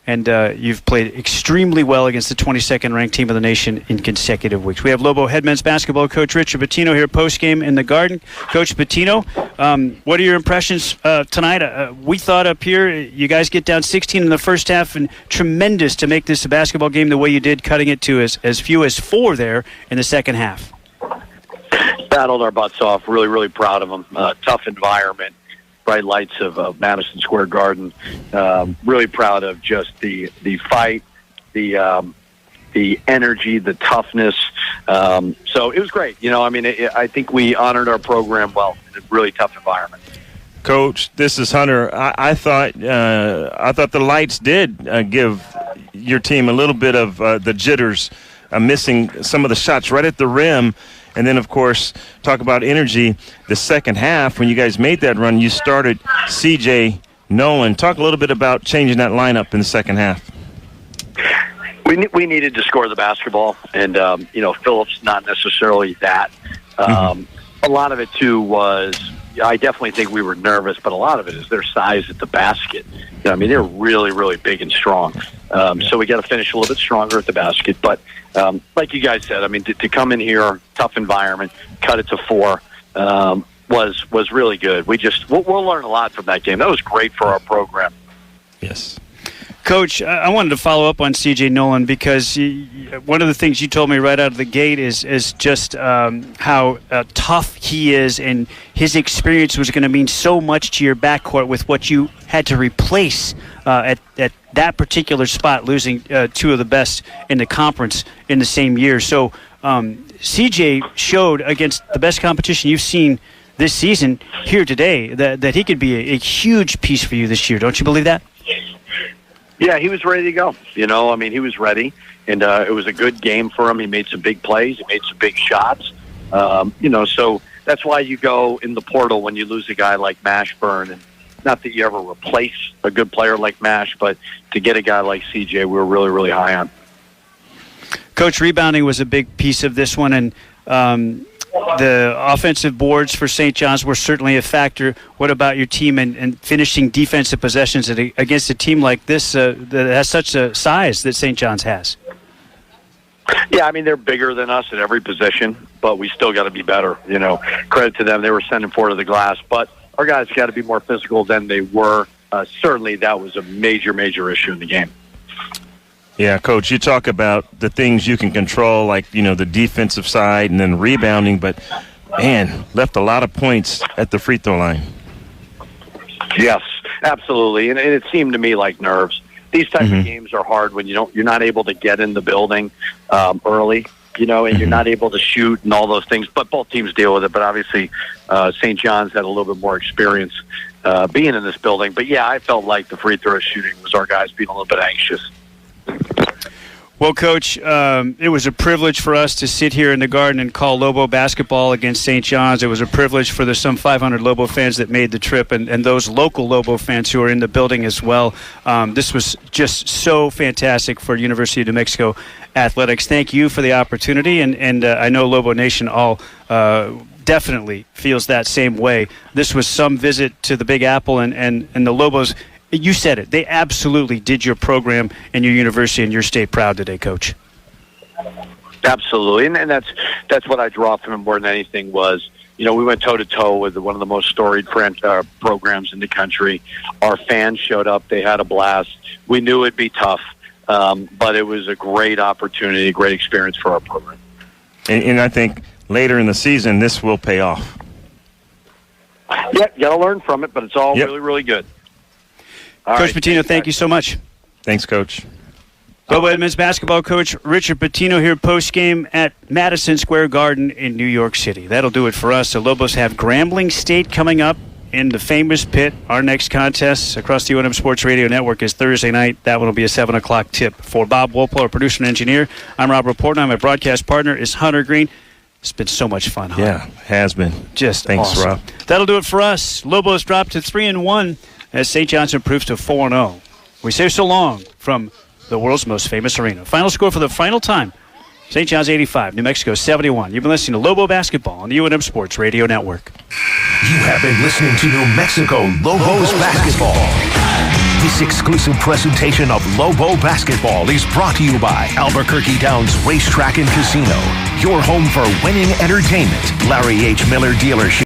and you've played extremely well against the 22nd ranked team of the nation in consecutive weeks. We have Lobo head men's basketball coach Richard Pitino here post-game in the Garden. Coach Pitino, what are your impressions tonight? We thought up here you guys get down 16 in the first half, and tremendous to make this a basketball game the way you did, cutting it to as few as 4 there in the second half. Battled our butts off. Really, really proud of them. Tough environment. Bright lights of Madison Square Garden. Really proud of just the fight, the energy, the toughness. So it was great. I think we honored our program well in a really tough environment. Coach, this is Hunter. I thought the lights did give your team a little bit of the jitters, missing some of the shots right at the rim. And then, of course, talk about energy. The second half, when you guys made that run, you started C.J. Nolan. Talk a little bit about changing that lineup in the second half. We needed to score the basketball, and, Phillips not necessarily that. A lot of it, too, was I definitely think we were nervous, but a lot of it is their size at the basket. They're really, really big and strong. So we got to finish a little bit stronger at the basket. But like you guys said, to come in here, tough environment, cut it to 4 was really good. We'll learn a lot from that game. That was great for our program. Yes. Coach, I wanted to follow up on C.J. Nolan because one of the things you told me right out of the gate is just how tough he is, and his experience was going to mean so much to your backcourt with what you had to replace at that particular spot, losing 2 of the best in the conference in the same year. So C.J. showed against the best competition you've seen this season here today that he could be a huge piece for you this year. Don't you believe that? Yeah, he was ready to go. He was ready, and it was a good game for him. He made some big plays. He made some big shots. So that's why you go in the portal when you lose a guy like Mashburn. And not that you ever replace a good player like Mash, but to get a guy like CJ, we were really, really high on. Coach, rebounding was a big piece of this one, and the offensive boards for St. John's were certainly a factor. What about your team and finishing defensive possessions against a team like this that has such a size that St. John's has? Yeah, they're bigger than us at every position, but we still got to be better. Credit to them. They were sending 4 to the glass, but our guys got to be more physical than they were. Certainly that was a major, major issue in the game. Yeah, Coach, you talk about the things you can control, like, the defensive side and then rebounding, but, man, left a lot of points at the free throw line. Yes, absolutely, and it seemed to me like nerves. These type of games are hard when you're not able to get in the building early, and you're not able to shoot and all those things, but both teams deal with it. But obviously St. John's had a little bit more experience being in this building. But, yeah, I felt like the free throw shooting was our guys being a little bit anxious. Well, Coach, it was a privilege for us to sit here in the Garden and call Lobo basketball against St. John's. It was a privilege for the some 500 Lobo fans that made the trip and those local Lobo fans who are in the building as well. This was just so fantastic for University of New Mexico athletics. Thank you for the opportunity, and I know Lobo Nation all definitely feels that same way. This was some visit to the Big Apple, and the Lobos. You said it. They absolutely did your program and your university and your state proud today, Coach. Absolutely, and that's what I draw from him more than anything was, we went toe-to-toe with one of the most storied programs in the country. Our fans showed up. They had a blast. We knew it'd be tough, but it was a great opportunity, a great experience for our program. And I think later in the season, this will pay off. Yeah, you got to learn from it, but it's all really, really good. Coach Pitino, thank you so much. Thanks, Coach. Lobo men's basketball coach Richard Pitino here post-game at Madison Square Garden in New York City. That'll do it for us. The Lobos have Grambling State coming up in the famous pit. Our next contest across the UNM Sports Radio Network is Thursday night. That one will be a 7 o'clock tip. For Bob Wolpel, our producer and engineer, I'm Rob Reporter. My broadcast partner is Hunter Green. It's been so much fun, Hunter. Yeah, has been. Just Thanks, awesome. Rob. That'll do it for us. Lobos dropped to 3-1 as St. John's improves to 4-0. We say so long from the world's most famous arena. Final score for the final time, St. John's 85, New Mexico 71. You've been listening to Lobo Basketball on the UNM Sports Radio Network. You have been listening to New Mexico Lobos Basketball. This exclusive presentation of Lobo Basketball is brought to you by Albuquerque Downs Racetrack and Casino, your home for winning entertainment. Larry H. Miller Dealership.